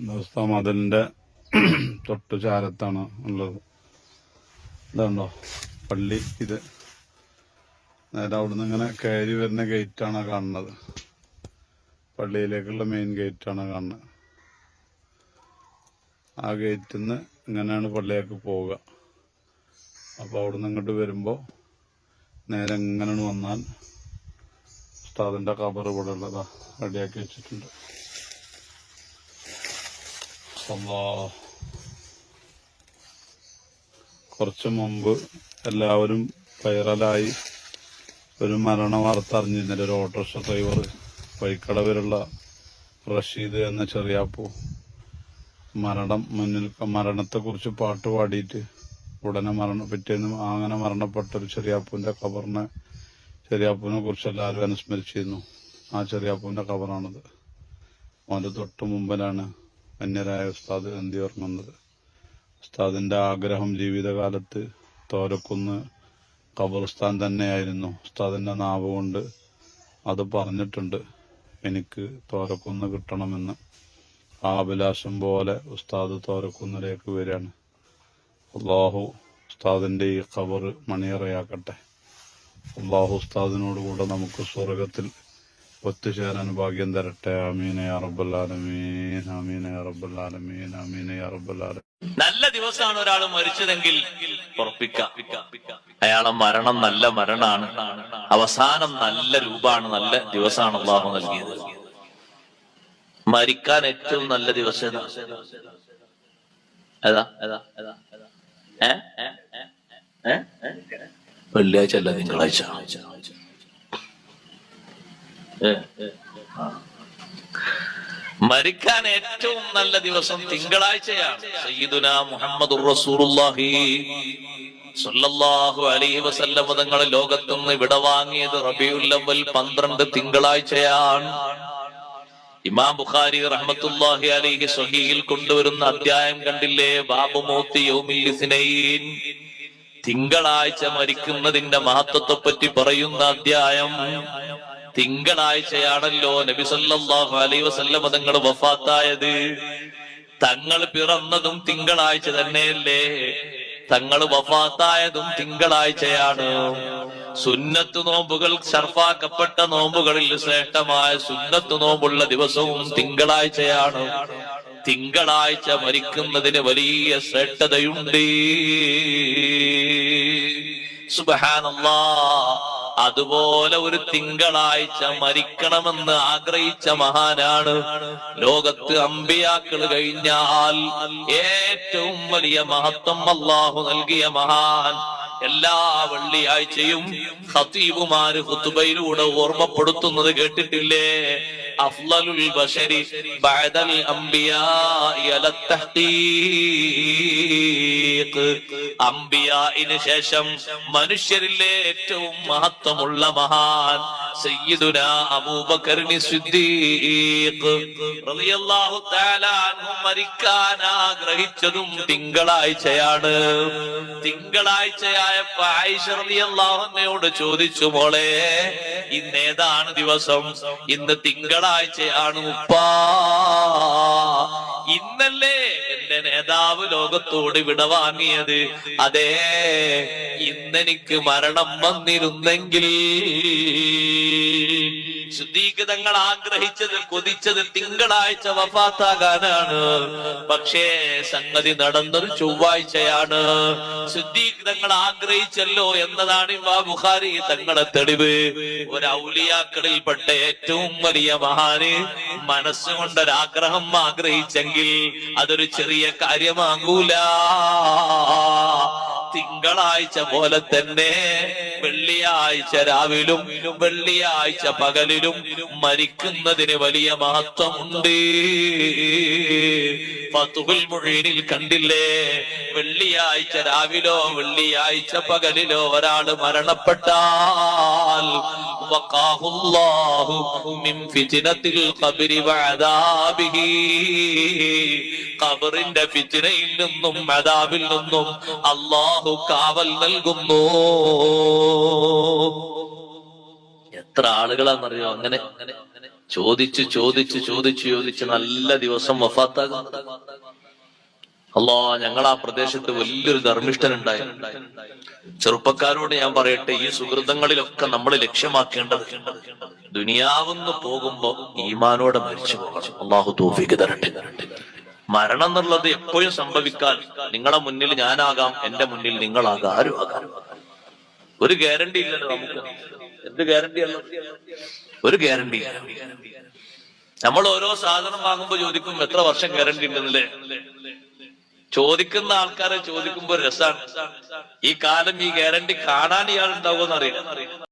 ദിവസം മതിലിന്റെ തൊട്ടു ചാരത്താണ് ഉള്ളത്. ഇതുണ്ടോ പള്ളി? ഇത് നേരെ അവിടുന്ന് ഇങ്ങനെ കയറി വരുന്ന ഗേറ്റാണ് കാണുന്നത്. പള്ളിയിലേക്കുള്ള മെയിൻ ഗേറ്റാണ് കാണുന്നത്. ആ ഗേറ്റിൽ നിന്ന് ഇങ്ങനെയാണ് പള്ളിയിലേക്ക് പോവുക. അപ്പോൾ അവിടുന്ന് ഇങ്ങോട്ട് വരുമ്പോൾ നേരെ ഇങ്ങനെ വന്നാൽ ഉസ്താദിന്റെ ഖബർ ഇവിടെ ഉള്ളതാ റെഡിയാക്കി വെച്ചിട്ടുണ്ട്. കുറച്ചു മുമ്പ് എല്ലാവരും വൈറലായി ഒരു മരണ വാർത്ത അറിഞ്ഞിരുന്നില്ല. ഒരു ഓട്ടോറിക്ഷ ഡ്രൈവർ വഴിക്കടവിലുള്ള റഷീദ് എന്ന ചെറിയാപ്പു മരണത്തെക്കുറിച്ച് പാട്ട് പാടിയിട്ട് ഉടനെ പിറ്റേന്ന് അങ്ങനെ മരണപ്പെട്ട ഒരു ചെറിയാപ്പൂവിന്റെ ചെറിയാപ്പൂവിനെ കുറിച്ച് എല്ലാവരും അനുസ്മരിച്ചിരുന്നു. ആ ചെറിയാപ്പൂവിന്റെ ഖബറാണിത്. അവന്റെ തൊട്ടു മുമ്പിലാണ് അന്യരായ ഉസ്താദ് അന്തി ഉറങ്ങുന്നത്. ഉസ്താദിന്റെ ആഗ്രഹം ജീവിതകാലത്ത് തോരക്കുന്ന് ഖബർസ്ഥാൻ തന്നെയായിരുന്നു. ഉസ്താദിന്റെ നാവ് കൊണ്ട് അത് പറഞ്ഞിട്ടുണ്ട്, എനിക്ക് തോരക്കുന്ന് കിട്ടണമെന്ന്. ആ അഭിലാഷം പോലെ ഉസ്താദ് തോരക്കുന്നിലേക്ക് വരികയാണ്. അള്ളാഹു ഉസ്താദിന്റെ ഈ ഖബർ മണിയറയാക്കട്ടെ. അള്ളാഹു ഉസ്താദിനോടുകൂടെ നമുക്ക് സ്വർഗത്തിൽ ഒത്തുചേരാൻ ഭാഗ്യം തരട്ടെ. ആമീൻ യാ റബ്ബൽ ആലമീൻ, ആമീൻ യാ റബ്ബൽ ആലമീൻ, ആമീൻ യാ റബ്ബൽ ആലമീൻ. നല്ല ദിവസമാണ് ഒരാൾ മരിച്ചതെങ്കിൽ ഉറപ്പിക്കാം, അയാളെ മരണം നല്ല മരണമാണ്, അവസാനം നല്ല രൂപമാണ്, നല്ല ദിവസമാണ് അള്ളാഹു നൽകിയത്. മരിക്കാൻ ഏറ്റവും നല്ല ദിവസം വെള്ളിയാഴ്ച അല്ല, തിങ്കളാഴ്ച. മരിക്കാൻ ഏറ്റവും നല്ല ദിവസം തിങ്കളാഴ്ചയാണ്. സയ്യിദുനാ മുഹമ്മദുർ റസൂലുള്ളാഹി സ്വല്ലല്ലാഹു അലൈഹി വസല്ലം തങ്ങൾ ലോകത്തുനിന്ന് വിടവാങ്ങിയത് റബീഉൽ അവ്വൽ 12 തിങ്കളാഴ്ചയാണ്. ഇമാം ബുഖാരി റഹ്മത്തുള്ളാഹി അലൈഹി സ്വഹീഹിൽ കൊണ്ടുവരുന്ന അധ്യായം കണ്ടില്ലേ? ബാബു മൗത്തി യൗമിൽ ഇസ്നൈൻ, തിങ്കളാഴ്ച മരിക്കുന്നതിന്റെ മഹത്വത്തെ പറ്റി പറയുന്ന അധ്യായം. തിങ്കളാഴ്ചയാണല്ലോ നബി സല്ലല്ലാഹു അലൈഹി വസല്ലം തങ്ങൾ വഫാത്തായത്. തങ്ങൾ പിറന്നതും തിങ്കളാഴ്ച തന്നെയല്ലേ? തങ്ങൾ വഫാത്തായതും തിങ്കളാഴ്ചയാണ്. സുന്നത്ത് നോമ്പുകൾ ഷർഫാക്കപ്പെട്ട നോമ്പുകളിൽ ശ്രേഷ്ഠമായ സുന്നത്ത് നോമ്പുള്ള ദിവസവും തിങ്കളാഴ്ചയാണ്. തിങ്കളാഴ്ച മരിക്കുന്നതിന് വലിയ ശ്രേഷ്ഠതയുണ്ട്. സുബ്ഹാനല്ലാഹ്. അതുപോലെ ഒരു തിങ്കളാഴ്ച മരിക്കണമെന്ന് ആഗ്രഹിച്ച മഹാനാണ്. ലോകത്ത് അമ്പിയാക്കൾ കഴിഞ്ഞാൽ ഏറ്റവും വലിയ മഹത്വം അല്ലാഹു നൽകിയ മഹാൻ. എല്ലാ വെള്ളിയാഴ്ചയും ഖതീബുമാര് ഖുതുബയിലൂടെ ഓർമ്മപ്പെടുത്തുന്നത് കേട്ടിട്ടില്ലേ? അഫ്ളലുൽ ബശരി ബഅദൽ അംബിയാഇ അലാ തഹ്ഖീഖ്. അംബിയാഇന് ശേഷം മനുഷ്യരിലെ ഏറ്റവും മഹത്വമുള്ള മഹാൻ സയ്യിദുനാ അബൂബക്കറിന് സിദ്ദീഖ് റളിയല്ലാഹു തആല അൻഹു മരിക്കാൻ ആഗ്രഹിച്ചതും തിങ്കളാഴ്ചയാണ്. തിങ്കളാഴ്ചയായപ്പോ ആയിഷ റളിയല്ലാഹു അൻഹയോട് ചോദിച്ചു, മോളെ ഇന്ന് ഏതാണ് ദിവസം? ഇന്ന് തിങ്കളാഴ്ചയാണ് ഉപ്പാ. ഇന്നല്ലേ എന്റെ നേതാവ് ലോകത്തോട് വിടവാങ്ങിയത്. അതേ, ഇന്നെനിക്ക് മരണം വന്നിരുന്നെങ്കിൽ. സിദ്ദീഖ് തങ്ങൾ ആഗ്രഹിച്ചത്, കൊതിച്ചത് തിങ്കളാഴ്ച വഫാത്താകാനാണ്. പക്ഷേ സംഗതി നടന്നൊരു ചൊവ്വാഴ്ചയാണ്. സിദ്ദീഖ് തങ്ങൾ ആഗ്രഹിച്ചല്ലോ എന്നതാണ് ഇമാം ബുഖാരി തങ്ങളെ തെളിവ്. ഒരു ഔലിയാക്കളിൽപ്പെട്ട ഏറ്റവും വലിയ മഹാന് മനസ്സുകൊണ്ടൊരാഗ്രഹം ആഗ്രഹിച്ചെങ്കിൽ അതൊരു ചെറിയ കാര്യമാകൂല. തിങ്കളാഴ്ച പോലെ തന്നെ വെള്ളിയാഴ്ച രാവിലും വെള്ളിയാഴ്ച പകലിലും മരിക്കുന്നതിന് വലിയ മഹത്വമുണ്ട്. ഫത്ഹുൽ മുഈനിൽ കണ്ടില്ലേ? വെള്ളിയാഴ്ച രാവിലോ വെള്ളിയാഴ്ച പകലിലോ ഒരാള് മരണപ്പെട്ടാൽ വഖാഹുല്ലാഹു മിൻ ഫിത്നത്തിൽ ഖബ്രി വഅദാബിഹി, ഖബറിന്റെ ഫിത്നയിൽ നിന്നും അദാബിൽ നിന്നും അല്ലാഹു കാവൽ നൽകുന്നു. എത്ര ആളുകളാണെന്നറിയോ അങ്ങനെ ചോദിച്ച് ചോദിച്ച് ചോദിച്ച് ചോദിച്ച് നല്ല ദിവസം വഫാത്താകും. അല്ലാ, ഞങ്ങൾ ആ പ്രദേശത്ത് വലിയൊരു ധർമ്മിഷ്ഠനുണ്ടായി. ചെറുപ്പക്കാരോട് ഞാൻ പറയട്ടെ, ഈ സുഹൃതങ്ങളിലൊക്കെ നമ്മൾ ലക്ഷ്യമാക്കേണ്ടത് ദുനിയാവുന്ന് പോകുമ്പോ ഈമാനോടെ മരിച്ചു പോകണം. അള്ളാഹു തൗഫീഖ് തരട്ടെ. മരണം എന്നുള്ളത് എപ്പോഴും സംഭവിക്കാൻ, നിങ്ങളെ മുന്നിൽ ഞാനാകാം, എന്റെ മുന്നിൽ നിങ്ങളാകാം, ആരും ആകാം. ഒരു ഗ്യാരണ്ടി ഇല്ലല്ലോ നമുക്ക്. എന്ത് ഗ്യാരണ്ടിയല്ല? ഒരു ഗ്യാരണ്ടി. നമ്മൾ ഓരോ സാധനം വാങ്ങുമ്പോ ചോദിക്കും എത്ര വർഷം ഗ്യാരണ്ടി ഉണ്ടെന്നല്ലേ. ചോദിക്കുന്ന ആൾക്കാരെ ചോദിക്കുമ്പോ രസാണ്. ഈ കാലം ഈ ഗ്യാരണ്ടി കാണാൻ ഇയാൾ ഉണ്ടാവുമെന്ന് അറിയാം.